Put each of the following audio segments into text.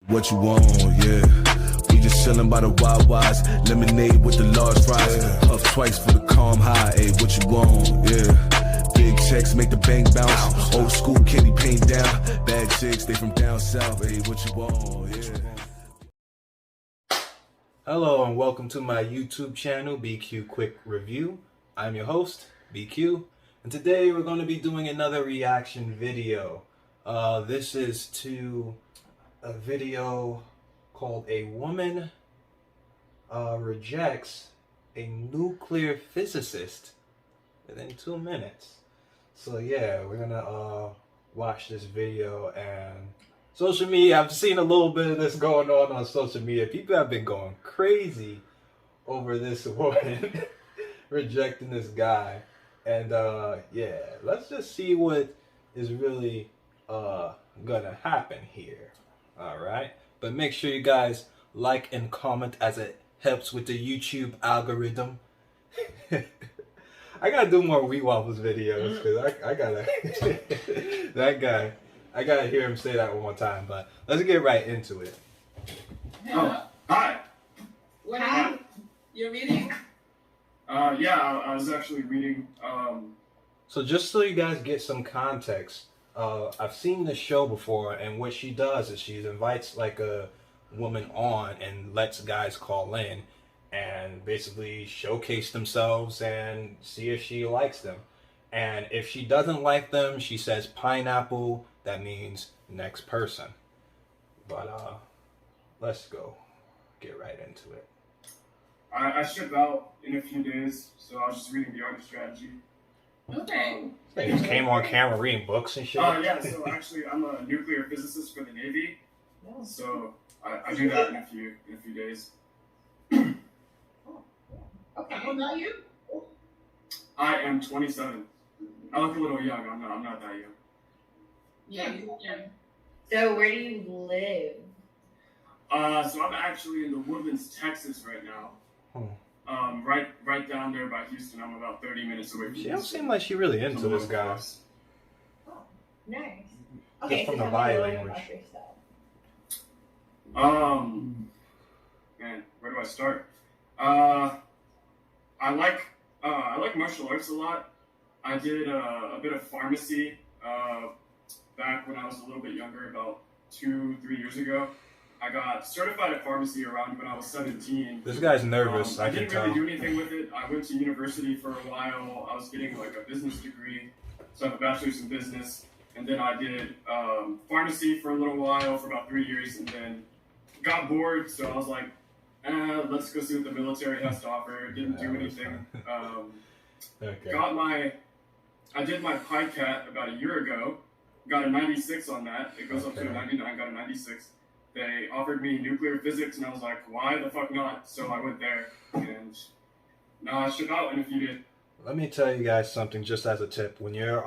What you want, yeah. We just chillin' by the Wawas, lemonade with the large fries. Puff twice for the calm high, ayy, what you want, yeah. Big checks make the bank bounce. Old school candy paint down. Bad chicks, they from down south, ayy, what you want, yeah. Hello and welcome to my YouTube channel, BQ Quick Review. I'm your host, BQ, and today we're going to be doing another reaction video. This is to a video called A Woman Rejects a Nuclear Physicist Within 2 minutes. So yeah, we're gonna watch this video. And social media, I've seen a little bit of this going on social media. People have been going crazy over this woman rejecting this guy. And yeah, let's just see what is really gonna happen here. Alright, but make sure you guys like and comment, as it helps with the YouTube algorithm. I gotta do more Wheat Waffles videos, because I gotta that guy, I gotta hear him say that one more time. But let's get right into it. Oh, hi. What are you? You're reading? Yeah, I was actually reading. So just so you guys get some context, I've seen this show before, and what she does is she invites like a woman on and lets guys call in and basically showcase themselves and see if she likes them. And if she doesn't like them, she says pineapple. That means next person. But let's go get right into it. I ship out in a few days, so I was just reading the art strategy. Okay. They just came on camera reading books and shit. Yeah, so actually I'm a nuclear physicist for the Navy. So I do that in a few days. Okay. How old are you? I am 27. I look a little young. I'm not that young. Yeah. So where do you live? So I'm actually in the Woodlands, Texas right now. Right down there by Houston. I'm about 30 minutes away from She Houston. don't seem like she really into this guy. Oh, nice. Okay, from so the tell me a body little bit language. about yourself. Man, where do I start? I like martial arts a lot. I did a bit of pharmacy back when I was a little bit younger, about 2-3 years ago. I got certified at pharmacy around when I was 17. This guy's nervous, I can didn't tell. really do anything with it. I went to university for a while. I was getting like a business degree, so I have a bachelor's in business. And then I did pharmacy for a little while, for about 3 years, and then got bored. So I was like, let's go see what the military has to offer. Didn't do anything. Okay. I did my PICAT about a year ago. Got a 96 on that. It goes up to a 99. Got a 96. They offered me nuclear physics, and I was like, why the fuck not? So I went there, and now I ship out in a few days. Let me tell you guys something just as a tip. When you're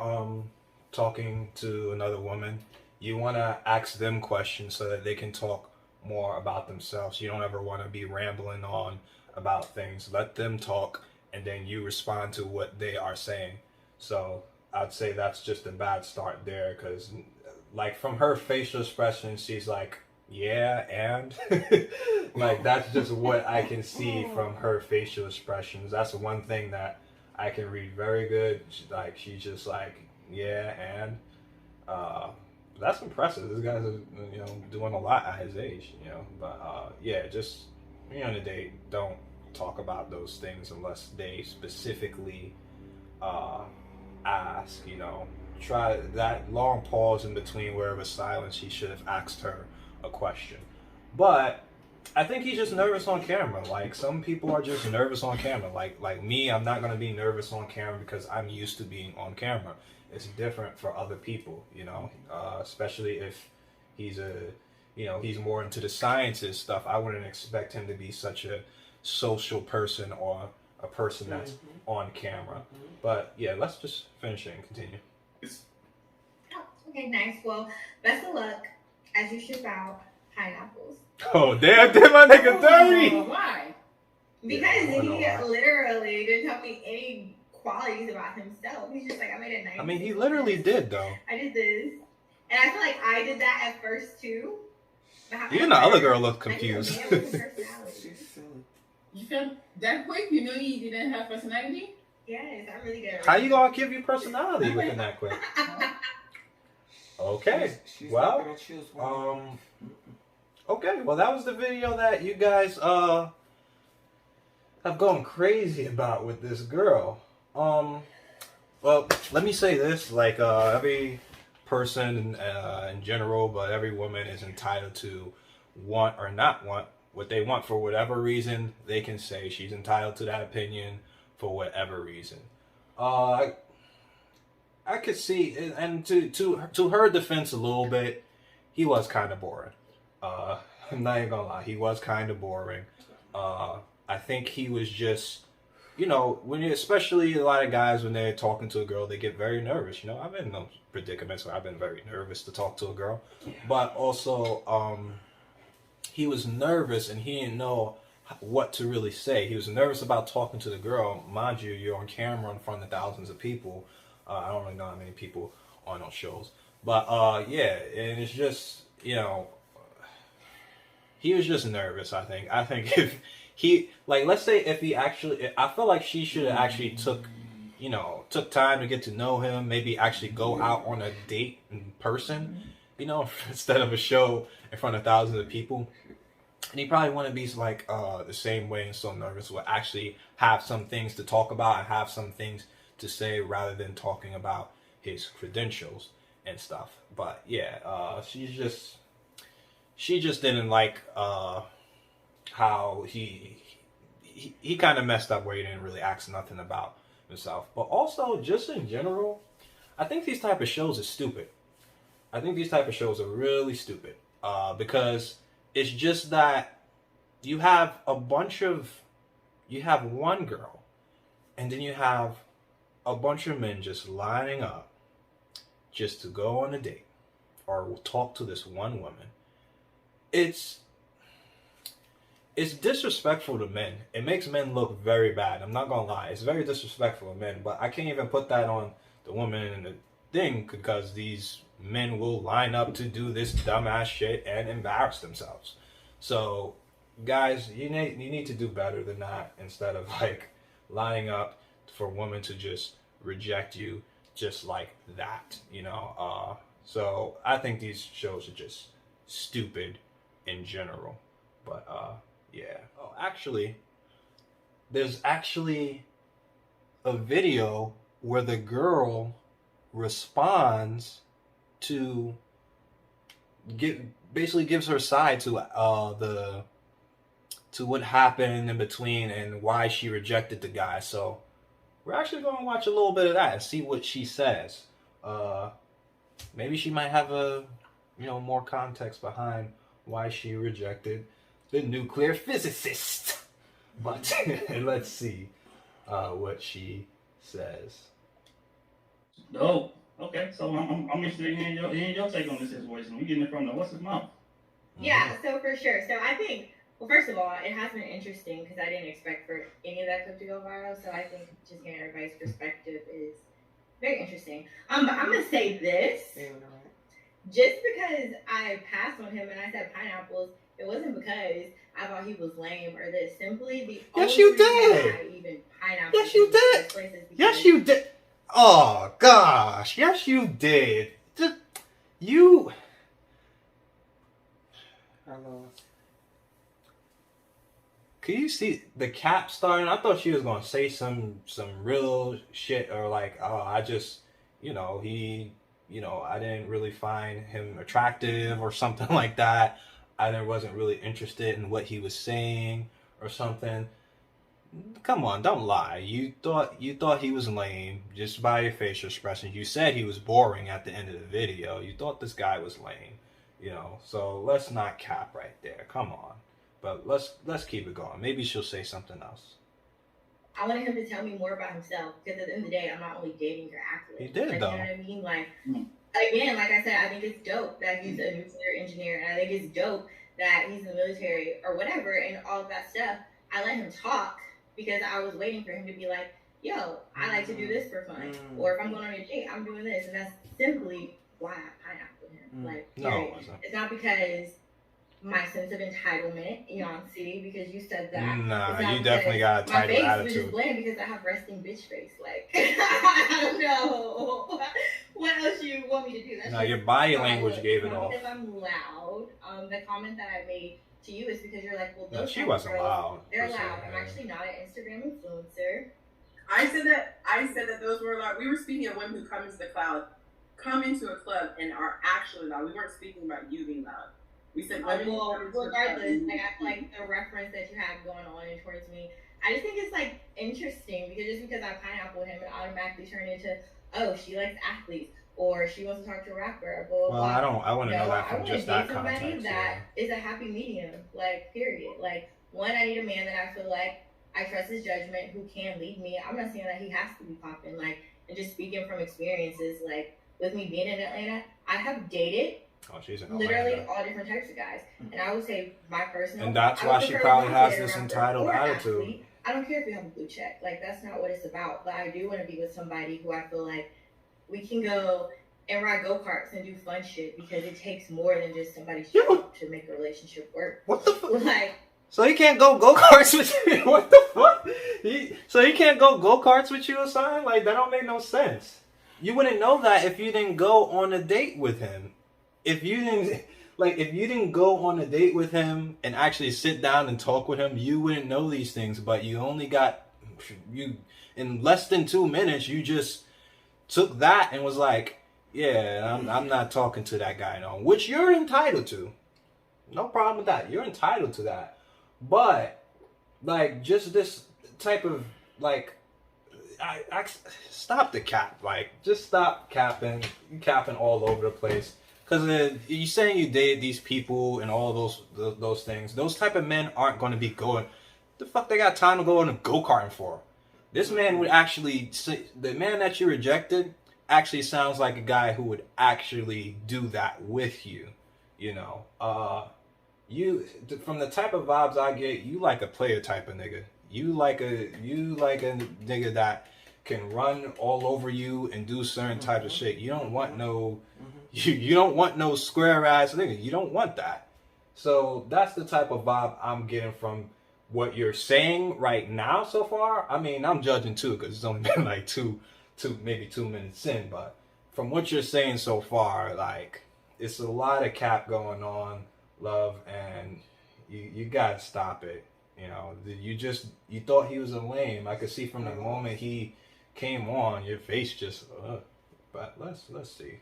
talking to another woman, you want to ask them questions so that they can talk more about themselves. You don't ever want to be rambling on about things. Let them talk, and then you respond to what they are saying. So I'd say that's just a bad start there, because like from her facial expression, she's like, yeah, and like that's just what I can see from her facial expressions. That's one thing that I can read very good. She's just like, yeah, and that's impressive. This guy's doing a lot at his age, But yeah, just on a date, don't talk about those things unless they specifically ask. Try that long pause in between where it was silence. He should have asked her a question. But I think he's just nervous on camera. Like, some people are just nervous on camera. Like me, I'm not gonna be nervous on camera because I'm used to being on camera. It's different for other people, especially if he's he's more into the sciences stuff. I wouldn't expect him to be such a social person or a person that's on camera. But yeah, let's just finish it and continue. Oh, okay, nice. Well, best of luck as you ship out pineapples. Oh, damn, my nigga dirty! Why? Because he literally didn't tell me any qualities about himself. He's just like, I made a nice. I mean, he literally did, though. I did this. And I feel like I did that at first, too. Even the other girl looked I need a confused. man with a personality. She's silly. You felt that quick? You knew you didn't have personality? Yes, I'm really good at How you gonna give you personality within that quick? Okay. She's Well, not gonna choose one. Okay, well that was the video that you guys have gone crazy about with this girl. Well, let me say this, like every person in general, but every woman is entitled to want or not want what they want for whatever reason. They can say she's entitled to that opinion for whatever reason. I could see, and to her defense a little bit, he was kind of boring. I'm not even gonna lie, he was kind of boring. I think he was just, you know, especially a lot of guys, when they're talking to a girl, they get very nervous. You know, I've been in those predicaments where I've been very nervous to talk to a girl. But also, he was nervous and he didn't know what to really say. He was nervous about talking to the girl. Mind you, you're on camera in front of thousands of people. I don't really know how many people on those shows. But yeah, and it's just, you know, he was just nervous, I think. I think if he, like, let's say if he actually, I feel like she should have actually took time to get to know him, maybe actually go out on a date in person, you know, instead of a show in front of thousands of people. And he probably wouldn't be like the same way and so nervous, would actually have some things to talk about and have some things to say rather than talking about his credentials and stuff. But yeah, she just didn't like how he kind of messed up where he didn't really ask nothing about himself. But also, just in general, I think these type of shows are stupid. I think these type of shows are really stupid because it's just that you have one girl and then you have a bunch of men just lining up just to go on a date or talk to this one woman. It's disrespectful to men. It makes men look very bad. I'm not gonna lie. It's very disrespectful to men, but I can't even put that on the woman and the thing because these men will line up to do this dumbass shit and embarrass themselves. So, guys, you need to do better than that instead of like lining up for a woman to just reject you just like that, you know. So I think these shows are just stupid in general. But yeah. Oh, actually, there's actually a video where the girl responds to basically gives her side to what happened in between and why she rejected the guy. So we're actually going to watch a little bit of that and see what she says. Maybe she might have more context behind why she rejected the nuclear physicist. But let's see what she says. Dope. Okay, so I'm interested in your take on this situation. We getting it from the what's his mouth? Yeah, so for sure. So I think, well, first of all, it has been interesting because I didn't expect for any of that clip to go viral. So I think just hearing everybody's perspective is very interesting. But I'm gonna say this: just because I passed on him and I said pineapples, it wasn't because I thought he was lame or this. Simply the Yes, only you reason did. why I even pineapple. Yes, you did. Yes, you did. Oh gosh, yes, you did. You. Hello. Can you see the cap starting? I thought she was gonna say some real shit or like, oh, I just, I didn't really find him attractive or something like that. I wasn't really interested in what he was saying or something. Come on, don't lie. You thought he was lame just by your facial expressions. You said he was boring at the end of the video. You thought this guy was lame, So let's not cap right there. Come on. But let's keep it going. Maybe she'll say something else. I wanted him to tell me more about himself because at the end of the day, I'm not only dating your accolades. He did, like, though. You know what I mean? Like, again, like I said, I think it's dope that he's a nuclear engineer, and I think it's dope that he's in the military or whatever, and all of that stuff. I let him talk because I was waiting for him to be like, yo, I like to do this for fun. Or if I'm going on a date, I'm doing this. And that's simply why I pineappled him. Like, No, it period. wasn't. It's not because my sense of entitlement, Yancey, because you said that. Nah, It's not you definitely got a my title face was attitude. just bland because I have resting bitch face. Like, I don't know. What else you want me to do? That's No, just your body how I language look. gave it off. If I'm loud, the comment that I made to you is because you're like, well, No, those she type of wasn't girls, loud. they're per se, loud. I'm yeah. actually not an Instagram influencer. I said that those were loud. We were speaking of women who come into a club and are actually loud. We weren't speaking about you being loud. We said women who Well, come into a club regardless, and- like I feel like the reference that you have going on and towards me, I just think it's like interesting because just because I pineapple him and automatically turn into, oh, she likes athletes or she wants to talk to a rapper. Blah, blah, Well, blah. I wouldn't know that I from want just to date that somebody context. that is a happy medium, like period. Like one, I need a man that I feel like I trust his judgment, who can lead me. I'm not saying that he has to be popping, like, and just speaking from experiences, like with me being in Atlanta, I have dated Oh, she's in literally Atlanta. all different types of guys, and I would say my personal. And that's I why would she prefer probably a has rapper this or entitled an attitude. athlete. I don't care if you have a blue check. Like that's not what it's about. But I do want to be with somebody who I feel like we can go and ride go-karts and do fun shit because it takes more than just somebody's job to make a relationship work. What the fuck? Like, So he can't go karts with you? What the fuck? So he can't go karts with you or something? Like that don't make no sense. You wouldn't know that if you didn't go on a date with him. If you didn't go on a date with him and actually sit down and talk with him, you wouldn't know these things. But you only got in less than 2 minutes. You just took that and was like, yeah, I'm not talking to that guy no, which you're entitled to. No problem with that. You're entitled to that. But like just this type of like, I stop the cap. Like just stop capping. You capping all over the place. Because you saying you dated these people and all those things. Those type of men aren't going to be going. The fuck they got time to go on a go-karting for? This man would actually say, the man that you rejected actually sounds like a guy who would actually do that with you. You know, you from the type of vibes I get, you like a player type of nigga. You like a nigga that can run all over you and do certain type of shit. You don't want no, you don't want no square ass nigga. You don't want that. So that's the type of vibe I'm getting from what you're saying right now so far. I mean, I'm judging too because it's only been like maybe 2 minutes in. But from what you're saying so far, like it's a lot of cap going on, love, and you gotta stop it. You know, you thought he was a lame. I could see from the moment he came on, your face just. But let's see.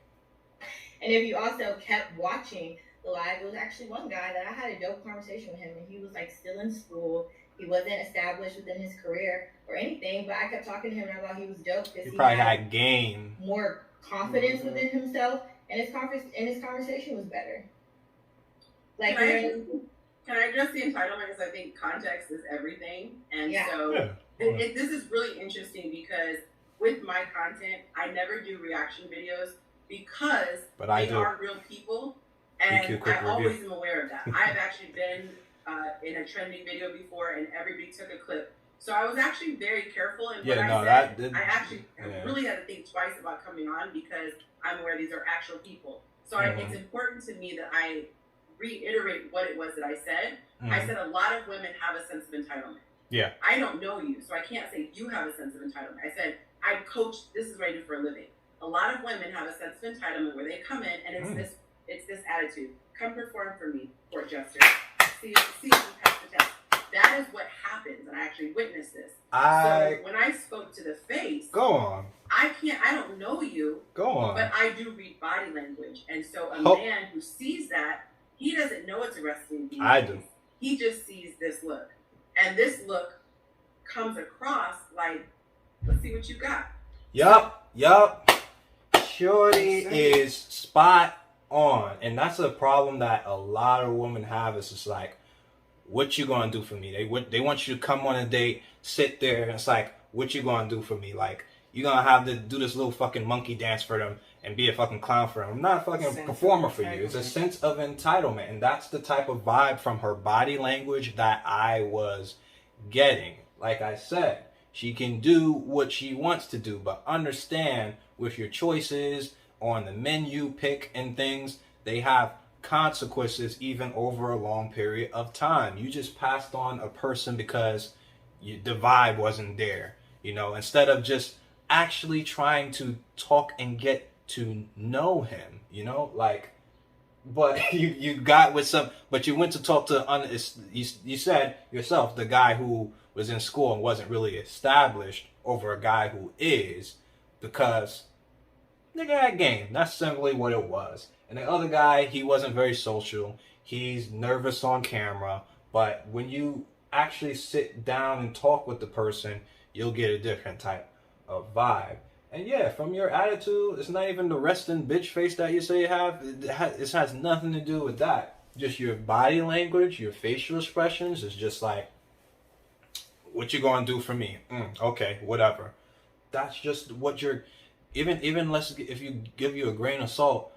and if you also kept watching the live, there was actually one guy that I had a dope conversation with him, and he was like still in school. He wasn't established within his career or anything, but I kept talking to him and I thought he was dope because He probably had game. more confidence within himself, and his conversation was better. Like, Can I address the entitlement? Because I think context is everything, and Yeah. so Yeah. this is really interesting because with my content, I never do reaction videos because But I they do. are real people, and EQ quick I review. always am aware of that. I've actually been in a trending video before, and everybody took a clip. So I was actually very careful in what I said. I really had to think twice about coming on because I'm aware these are actual people. So it's important to me that I reiterate what it was that I said. I said a lot of women have a sense of entitlement. Yeah. I don't know you, so I can't say you have a sense of entitlement. I said I coach. This is what I do for a living. A lot of women have a sense of entitlement where they come in and it's this attitude. Come perform for me, court jester. See if you pass the test. That is what happens, and I actually witnessed this. So when I spoke to the face, Go on. I don't know you, Go on. but I do read body language, and so a man who sees that, he doesn't know it's arresting. I do. He just sees this look, and this look comes across like, let's see what you got. Yup. Shorty is spot on, and that's a problem that a lot of women have. It's just like, what you gonna do for me? They want you to come on a date, sit there, and it's like, what you gonna do for me? Like, you gonna have to do this little fucking monkey dance for them and be a fucking clown for them. I'm not a fucking performer for you. It's a sense of entitlement, and that's the type of vibe from her body language that I was getting. Like I said, she can do what she wants to do, but understand with your choices on the menu pick and things, they have consequences even over a long period of time. You just passed on a person because the vibe wasn't there, you know, instead of just actually trying to talk and get to know him, you know, like, but you got with some, but you went to talk to, you said yourself, the guy who was in school and wasn't really established over a guy who is, because nigga had game. That's simply what it was. And the other guy, he wasn't very social. He's nervous on camera, but when you actually sit down and talk with the person, you'll get a different type of vibe. And yeah, from your attitude, it's not even the resting bitch face that you say you have. It has nothing to do with that. Just your body language, your facial expressions is just like, what you gonna do for me? Okay, whatever. That's just what you're. Even less if you give you a grain of salt,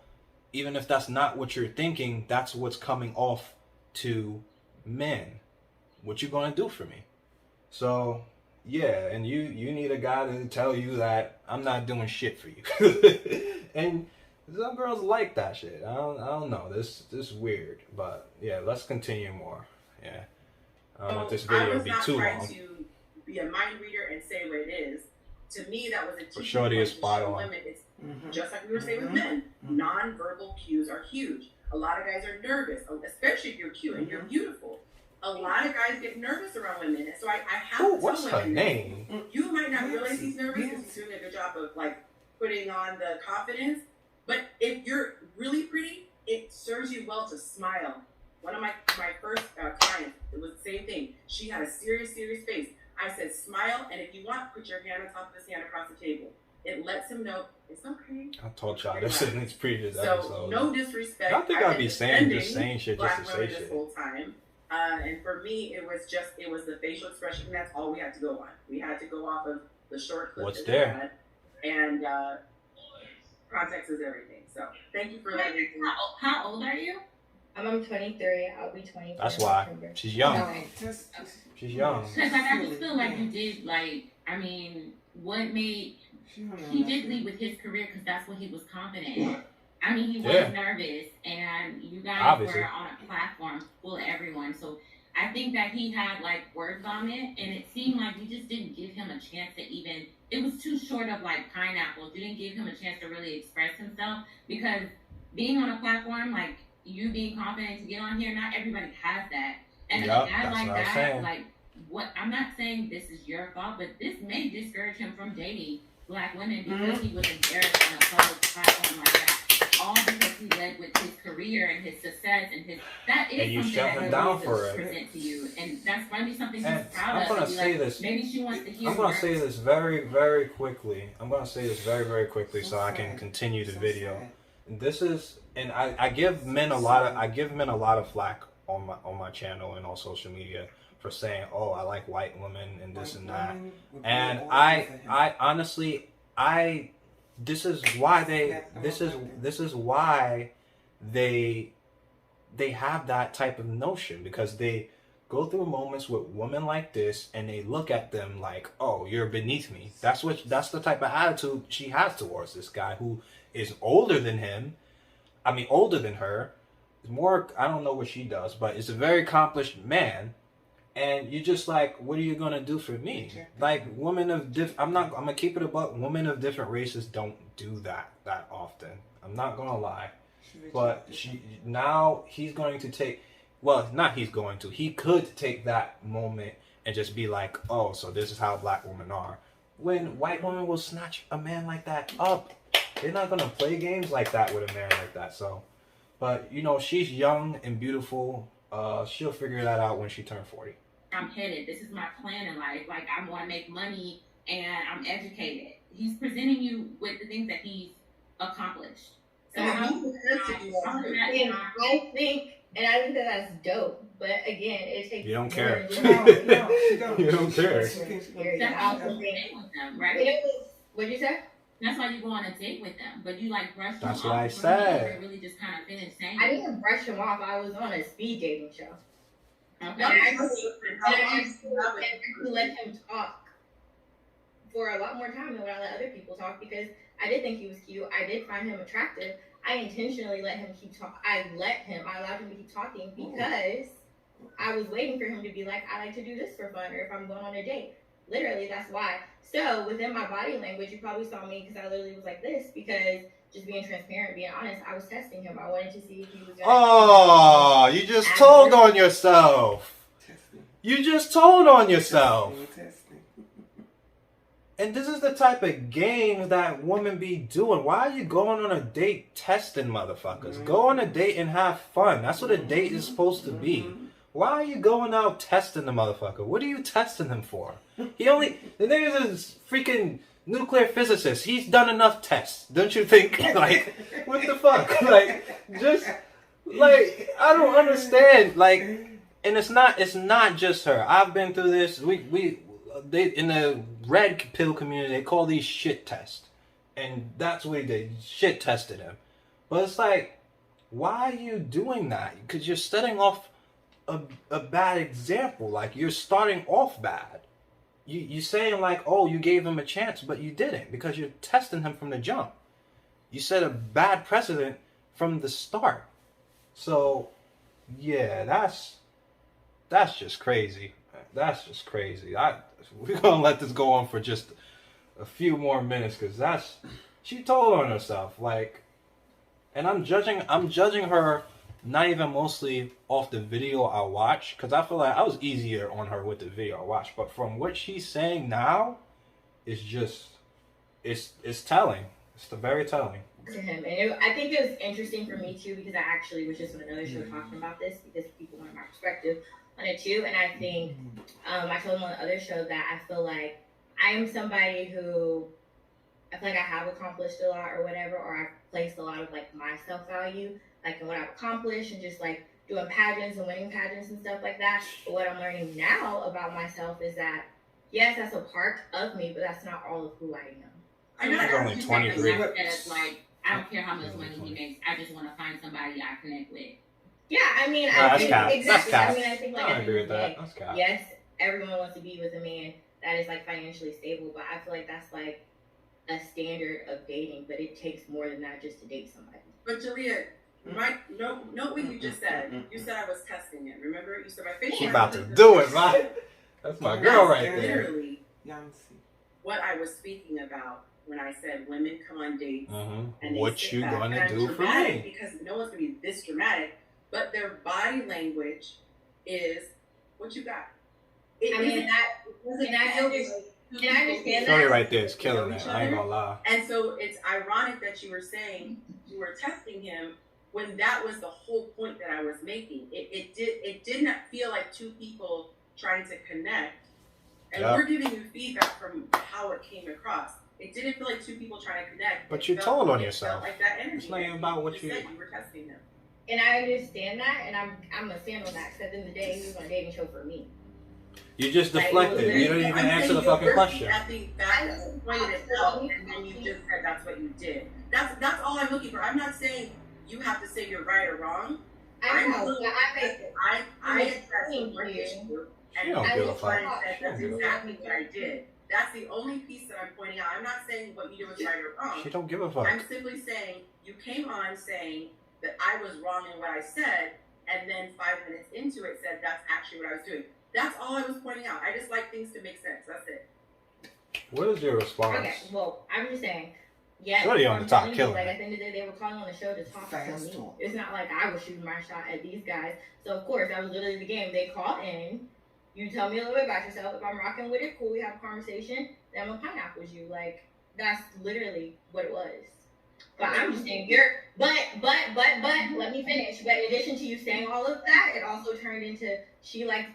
even if that's not what you're thinking, that's what's coming off to men. What you gonna do for me? So yeah, and you need a guy to tell you that I'm not doing shit for you. And some girls like that shit. I don't know. This is weird, but yeah, let's continue more. Yeah, I don't want this video to be too long. I was not trying to be a mind reader and say what it is. To me, that was a for sure. Is spot on. Women, it's just like we were saying with men. Non-verbal cues are huge. A lot of guys are nervous, especially if you're cute and you're beautiful. A lot of guys get nervous around women, and so I have to tell what's women, her name? You might not realize he's nervous because he's doing a good job of like putting on the confidence. But if you're really pretty, it serves you well to smile. One of my first clients, it was the same thing. She had a serious face. I said, smile, and if you want, put your hand on top of his hand across the table. It lets him know it's okay. I told y'all this in these previous episodes. So no disrespect. I think I'd be saying saying shit just to say this shit. Whole time. And for me, it was the facial expression, and that's all we had to go on. We had to go off of the short clip. What's there? And context is everything. So thank you for letting me. How old are you? I'm 23. I'll be 24. That's why. She's young. She's young. Because like, I just feel like you did, like, I mean, what made, he did lead with his career because that's what he was confident in. I mean, he was nervous, and you guys were on a platform full of everyone. So I think that he had, like, words on it, and it seemed like you just didn't give him a chance to even, it was too short of, like, pineapples. You didn't give him a chance to really express himself, because being on a platform, like, you being confident to get on here, not everybody has that. And a guy like that, like, what, I'm not saying this is your fault, but this may discourage him from dating black women because he was embarrassed on a public platform like that. All because he led with his career and his success and his, that is and something that down he for it. Present to you. And that's might be something and he's proud I'm of. gonna say like, this. Maybe she wants to hear. I'm gonna say this very, very quickly. I'm gonna say this very, very quickly so I can continue the video. And this is, and I give men a lot of flack on my channel and on social media for saying, oh, I like white women and this and that. And I honestly, this is why they have that type of notion, because they go through moments with women like this and they look at them like, oh, you're beneath me. That's the type of attitude she has towards this guy who is older than him. I mean, older than her. More, I don't know what she does, but it's a very accomplished man. And you're just like, what are you gonna do for me? Like, women of I'm gonna keep it about, women of different races don't do that often. I'm not gonna lie. But he's going to take, well, not he's going to, he could take that moment and just be like, oh, so this is how black women are. When white women will snatch a man like that up, they're not gonna play games like that with a man like that. So, but you know, she's young and beautiful. She'll figure that out when she turns 40. I'm headed. This is my plan in life. Like, I want to make money and I'm educated. He's presenting you with the things that he's accomplished. So I think that that's dope. But again, it takes. You don't care. You don't care. Right? What'd you say? That's why you go on a date with them, but you like brush them off. That's what I said. Really just kind of finish saying. I didn't brush him off. I was on a speed dating show. Okay. I let him talk for a lot more time than when I let other people talk, because I did think he was cute. I did find him attractive. I intentionally let him keep talking. I allowed him to keep talking because I was waiting for him to be like, I like to do this for fun, or if I'm going on a date. Literally, that's why. So within my body language, you probably saw me because I literally was like this, because just being transparent, being honest, I was testing him. I wanted to see if he was going to... you just told on yourself. You just told on yourself. And this is the type of games that women be doing. Why are you going on a date testing motherfuckers? Go on a date and have fun. That's what a date is supposed to be. Why are you going out testing the motherfucker? What are you testing him for? The nigga is a freaking nuclear physicist. He's done enough tests. Don't you think? Like, what the fuck? Like, just, like, I don't understand. Like, and it's not just her. I've been through this. They in the red pill community, they call these shit tests. And that's what he did. Shit tested him. But it's like, why are you doing that? Because you're setting off a bad example. Like, you're starting off bad. You're saying like, oh, you gave him a chance, but you didn't, because you're testing him from the jump. You set a bad precedent from the start. So, yeah, that's just crazy. That's just crazy. We're gonna let this go on for just a few more minutes, because she told on herself, like, and I'm judging her not even mostly off the video I watched, because I feel like I was easier on her with the video I watched, but from what she's saying now, it's telling. It's very telling. To him, and I think it was interesting for me too, because I actually was just on another show talking about this, because people wanted my perspective on it too. And I think I told him on the other show that I feel like I am somebody who I feel like I have accomplished a lot or whatever, or I've placed a lot of like my self-value like in what I've accomplished, and just like doing pageants and winning pageants and stuff like that. But what I'm learning now about myself is that yes, that's a part of me, but that's not all of who I am. I know He's only 23. Like, I don't care how much money he makes. I just want to find somebody I connect with. Yeah, I mean, I think exactly. That's I mean, I think like I agree with that. That's cap. Yes, everyone wants to be with a man that is like financially stable, but I feel like that's like a standard of dating. But it takes more than that just to date somebody. But Jalea, note what you just said. You said I was testing it. Remember, you said my face. She about to do it, man. That's my girl right there. Literally, what I was speaking about when I said women come on dates and they what you gonna do for me? Because no one's gonna be this dramatic, but their body language is what you got. I understand that. Shorty right there is killing it. I ain't gonna lie. And so it's ironic that you were saying you were testing him when that was the whole point that I was making. It did not feel like two people trying to connect. And we're giving you feedback from how it came across. It didn't feel like two people trying to connect. But you told on yourself. Like that energy. It's not even about what you said. You were testing him. And I understand that, and I'm gonna stand on that, because at the end of the day, he was on a dating show for me. You just deflected. You don't even answer the fucking question. At the point itself, and then you just said that's what you did. That's all I'm looking for. I'm not saying you have to say you're right or wrong. I know. I addressed your issue, and don't give a fuck. That's exactly what I did. That's the only piece that I'm pointing out. I'm not saying what you do is right or wrong. She don't give a fuck. I'm simply saying you came on saying that I was wrong in what I said, and then 5 minutes into it said that's actually what I was doing. That's all I was pointing out. I just like things to make sense. That's it. What is your response? Okay, well, I'm just saying, yes. Shorty on the top killing like, it. at the end of the day, they were calling on the show to talk to me. It's not like I was shooting my shot at these guys. So, of course, that was literally the game. They call in. You tell me a little bit about yourself. If I'm rocking with it, cool, we have a conversation. Then I'm gonna pineapples you. Like, that's literally what it was. But I'm just saying, but, let me finish. But in addition to you saying all of that, it also turned into she likes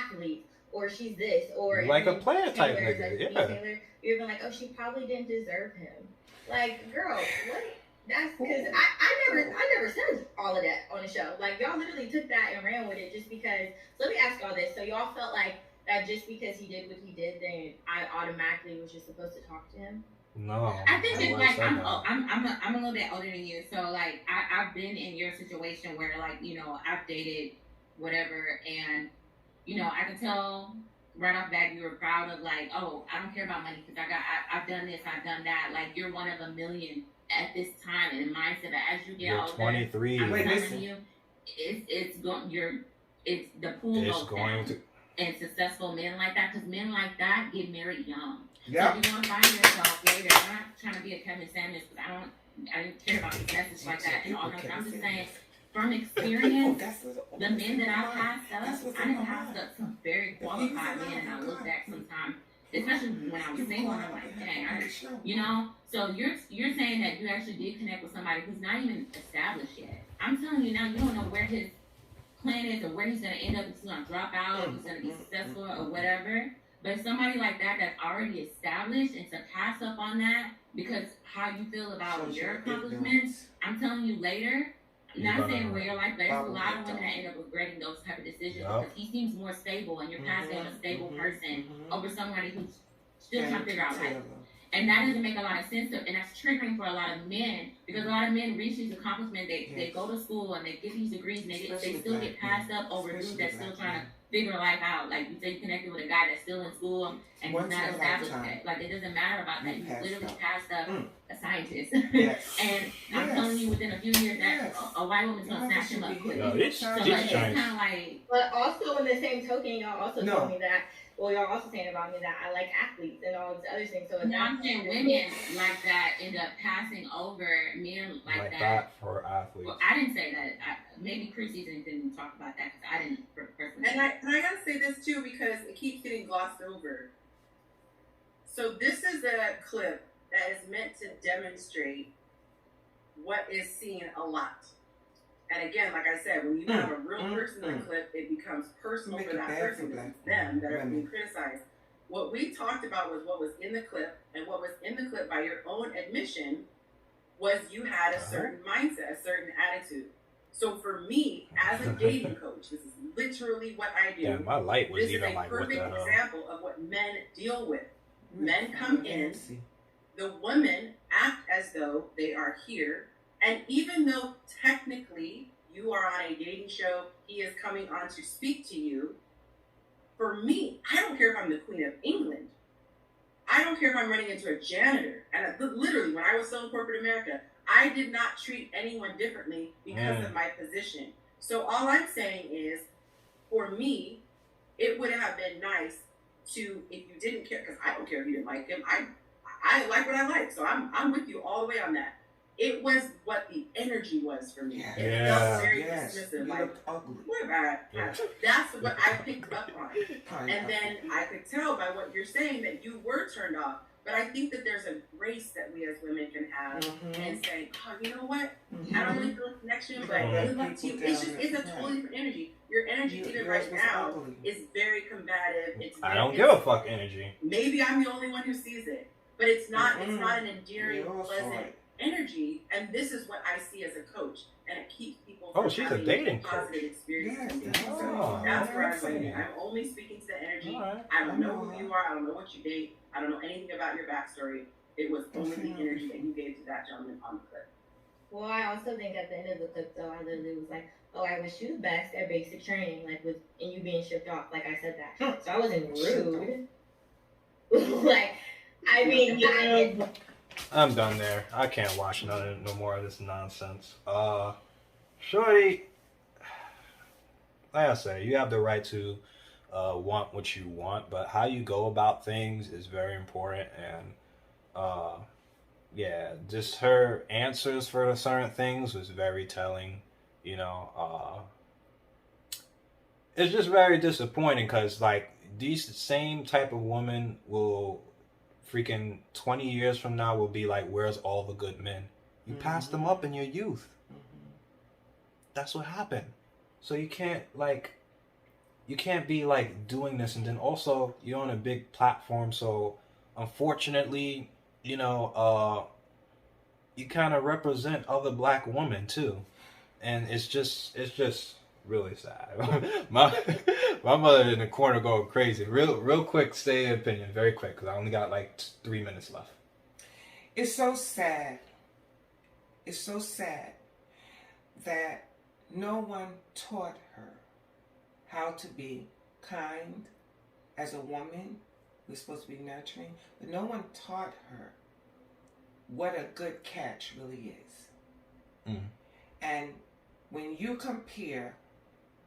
athletes, or she's this, or like a player type Taylor, nigga, like, yeah. Taylor, you're even like, oh, she probably didn't deserve him. Like, girl, what? That's because I never said all of that on the show. Like, y'all literally took that and ran with it just because. So let me ask y'all this. So y'all felt like that just because he did what he did, then I automatically was just supposed to talk to him? No. I think it's like I'm a little bit older than you, so like I've been in your situation where like, you know, I've dated whatever, and you know, I can tell right off the bat you were proud of like, oh, I don't care about money because I've done this, I've done that. Like, you're one of a million at this time in the mindset that as you get You're older, 23. I'm telling you, it's the pool It's goes going down. to. And successful men like that, because men like that get married young. Yeah. So you're gonna find yourself later. I'm not trying to be a Kevin Samuels, because I didn't care about his message like that and all that. I'm just saying, from experience, the men that I passed up, I didn't pass up some very qualified men, and I look back sometimes, especially when I was single, and I'm like, dang, you know. So you're saying that you actually did connect with somebody who's not even established yet. I'm telling you now, you don't know where his plan is or where he's going to end up, if he's going to drop out, if he's going to be successful or whatever. But somebody like that that's already established, and to pass up on that because how you feel about your accomplishments, I'm telling you later, I'm not saying where your life, but there's a lot of women that end up regretting those type of decisions because he seems more stable, and you're passing on a stable person over somebody who's still trying to figure out life. And that doesn't make a lot of sense, and that's triggering for a lot of men, because a lot of men reach these accomplishments, they go to school and they get these degrees, and they still get passed up over dudes that's still trying to figure life out. Like, you say you connected with a guy that's still in school and he's not established yet. Like, it doesn't matter about that. You literally passed up a scientist. And I'm telling you, within a few years, that a white woman's going to snatch him up quick. It's kind of like... But also, in the same token, y'all also told me that, well, y'all also saying about me that I like athletes and all these other things. So no, I'm saying women like that end up passing over men like that for athletes. Well, I didn't say that. Maybe preseason didn't talk about that because I didn't personally. And I gotta say this too because it keeps getting glossed over. So this is a clip that is meant to demonstrate what is seen a lot. And again, like I said, when you have a real person in the clip, it becomes personal for that person. It's them that are being criticized. What we talked about was what was in the clip, and what was in the clip by your own admission was you had a certain mindset, a certain attitude. So for me, as a dating coach, this is literally what I do. Yeah, my light was this even is a like, what the perfect hell? example of what men deal with. Men come in, the women act as though they are here, and even though technically you are on a dating show, he is coming on to speak to you, for me, I don't care if I'm the Queen of England. I don't care if I'm running into a janitor. And literally, when I was still in corporate America, I did not treat anyone differently because of my position. So all I'm saying is, for me, it would have been nice to, if you didn't care, because I don't care if you didn't like him. I like what I like, so I'm with you all the way on that. It was what the energy was for me. It felt very dismissive. Like, what about that's what I picked up on. And then I could tell by what you're saying that you were turned off. But I think that there's a grace that we as women can have and say, oh, you know what? I don't really feel a connection, but good luck to you. It's a totally different energy. Your energy, even right now, is very combative. I don't give a fuck energy. Maybe I'm the only one who sees it. But it's not an endearing, pleasant energy, and this is what I see as a coach, and it keeps people from she's a having dating positive experiences. Oh, that's where I'm saying I'm only speaking to the energy. I don't know who you are. I don't know what you date. I don't know anything about your backstory. It was only the energy that you gave to that gentleman on the clip. Well, I also think at the end of the clip, though, I literally was like, oh, I wish you the best at basic training, like and you being shipped off. Like I said that. So I wasn't rude. Like, I mean, I'm done there. I can't watch no more of this nonsense. Shorty, like I say, you have the right to want what you want, but how you go about things is very important. And just her answers for certain things was very telling. You know, it's just very disappointing because like these same type of women will freaking 20 years from now will be like, where's all the good men? You passed them up in your youth. That's what happened. So you can't be like doing this, and then also you're on a big platform, so unfortunately, you kind of represent other black women too, and it's just really sad. my mother in the corner going crazy. Real quick, say your opinion, very quick, because I only got like 3 minutes left. It's so sad. It's so sad that no one taught her how to be kind as a woman. We're supposed to be nurturing, but no one taught her what a good catch really is. Mm. And when you compare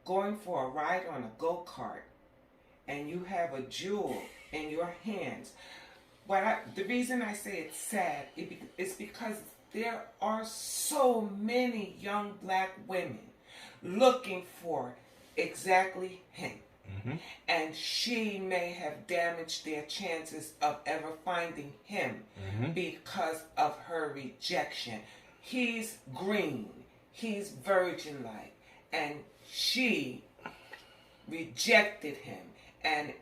going for a ride on a go-kart and you have a jewel in your hands, the reason I say it's sad is because there are so many young black women looking for exactly him. Mm-hmm. And she may have damaged their chances of ever finding him because of her rejection. He's green, he's virgin-like, and she rejected him. And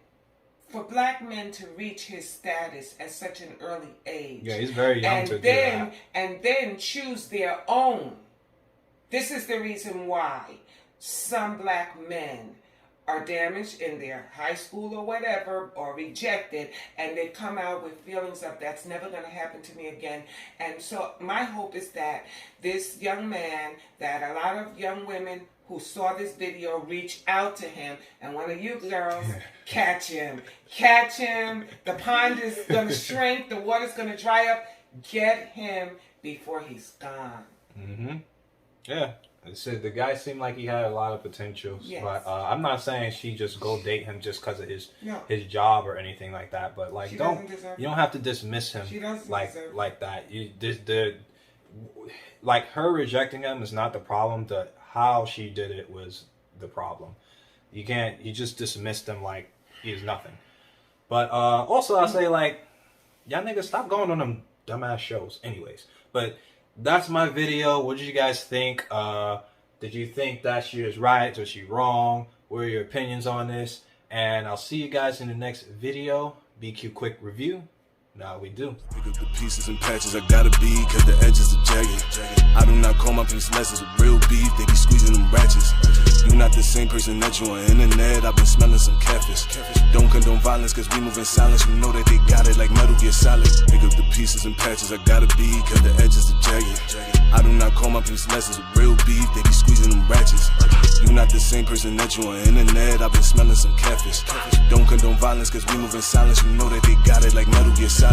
for black men to reach his status at such an early age, yeah, he's very young to do that, and then choose their own. This is the reason why some black men are damaged in their high school or whatever, or rejected, and they come out with feelings of that's never going to happen to me again. And so my hope is that this young man, that a lot of young women who saw this video reach out to him, and one of you girls catch him. The pond is going to shrink, the water's going to dry up. Get him before he's gone. Mm-hmm. Yeah. The guy seemed like he had a lot of potential, yes. But I'm not saying she just go date him just because of his job or anything like that. But like, you don't have to dismiss him like that. Like her rejecting him is not the problem. How she did it was the problem. You just dismissed him like he's nothing. But also I'll say, like, y'all niggas stop going on them dumbass shows anyways. But that's my video. What did you guys think? Did you think that she was right or she wrong? What are your opinions on this? And I'll see you guys in the next video. BQ Quick Review. Now we do. Pick up the pieces and patches I gotta be, cause the edges are jagged. I do not call my piece lessons with real beef, they be squeezing them ratchets. You not the same person that you on internet, I've been smelling some catfish. Don't condone violence cause we move in silence, you know that they got it like Metal Gear Solid. Pick up the pieces and patches I gotta be, cause the edges are jagged. I do not call my piece lessons with real beef, they be squeezing them ratchets. You not the same person that you on internet, I've been smelling some catfish. Don't condone violence cause we move in silence, you know that they got it like Metal Gear Solid.